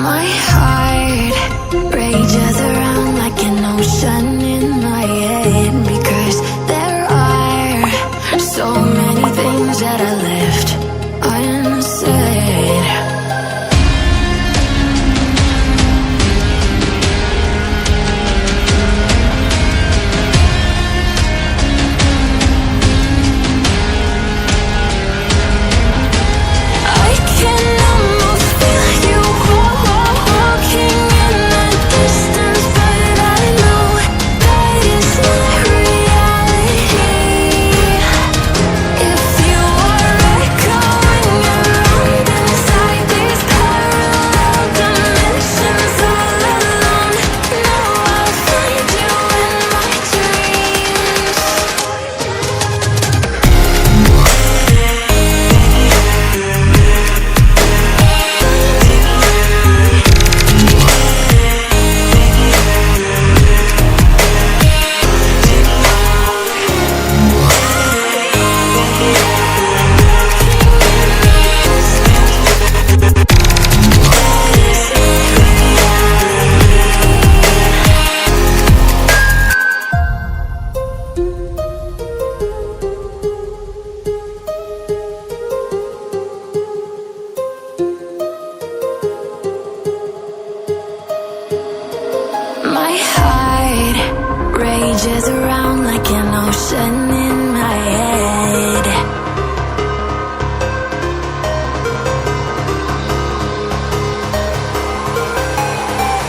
My heart rages around like an ocean in my head, because there are so many things that I left unsaid. I can almost feel you walking in the distance, but I know that it's not reality. If you are echoing around inside these parallel dimensions all alone, know I'll find you in my dreams. My heart rages around like an ocean in my head.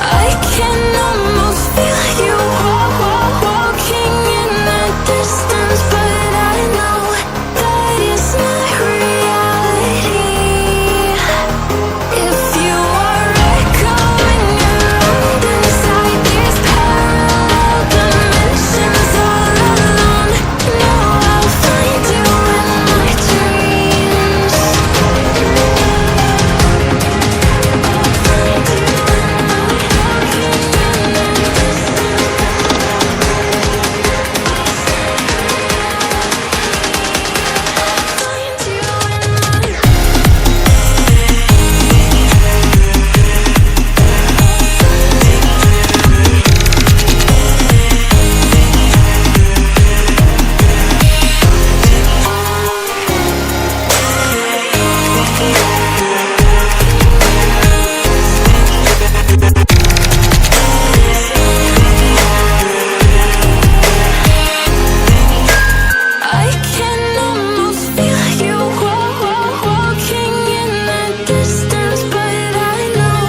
I can almost feel you walking in the distance, but I know that it's not reality. If you are echoing around inside these parallel dimensions all alone, know I'll find you in my dreams. I can almost feel you walking in the distance, but I know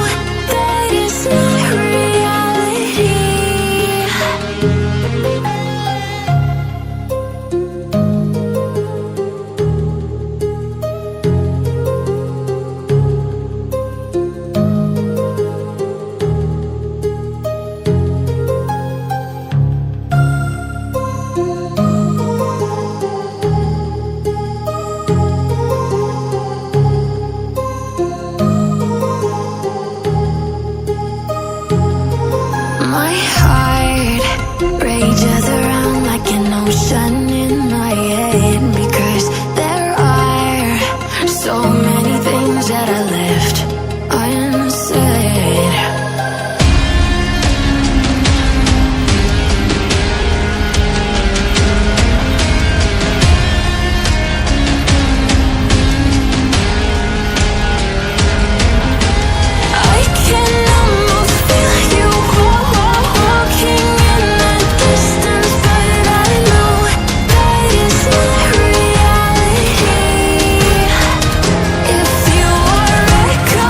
that it's not reality. My heart rages around like an ocean in my head, because there are so many things that I left unsaid. I can almost feel you walking in the distance, but I know that it's not reality. If you are echoing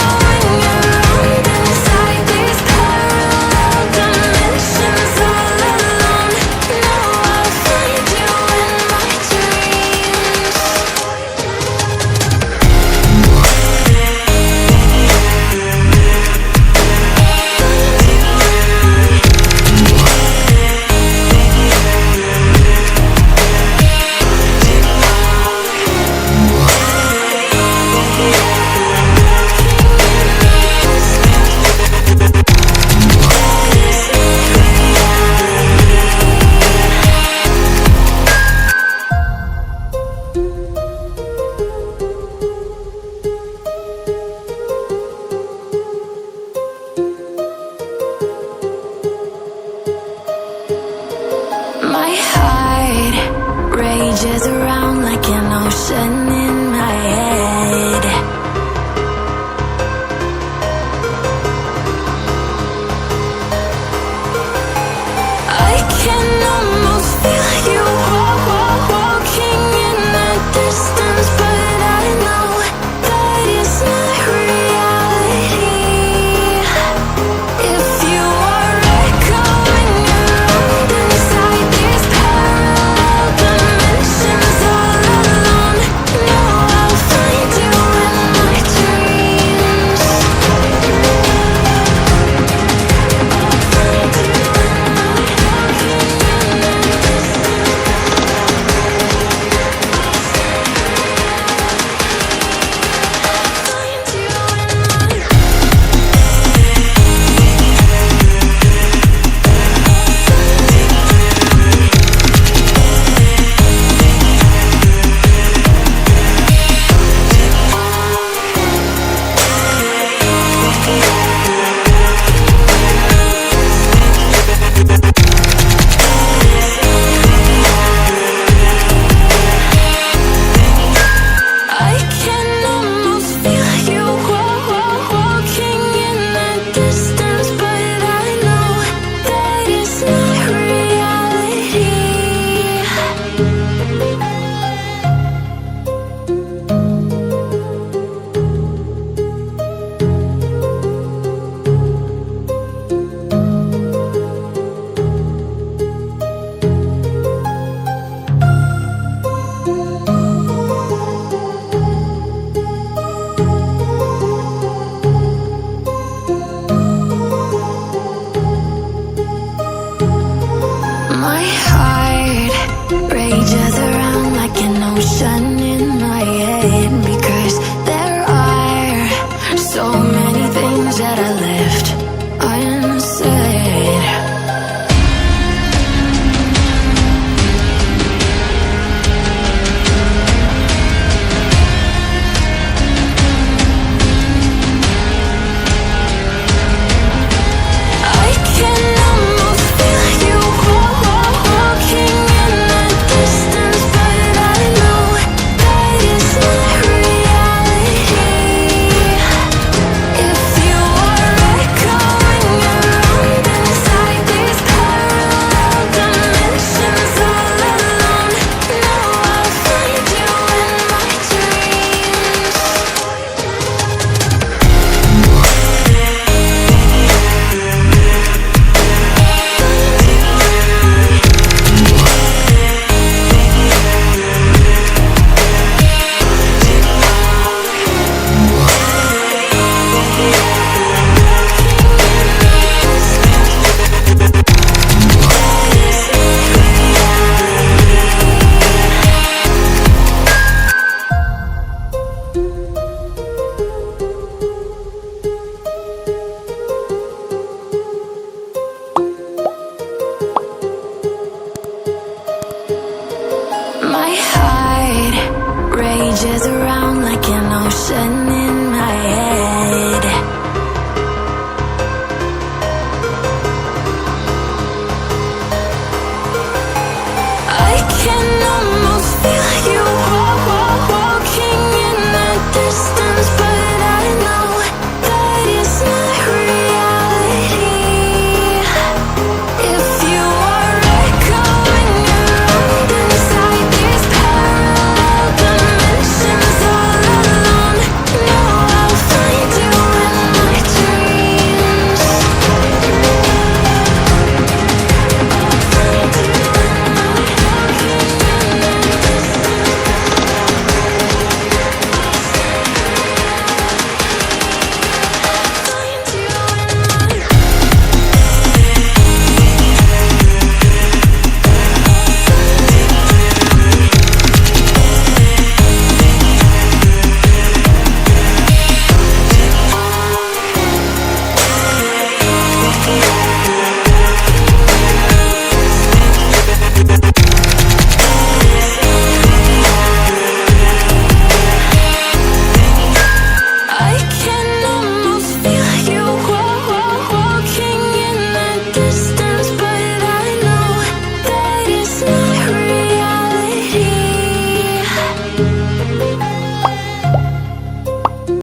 that I left.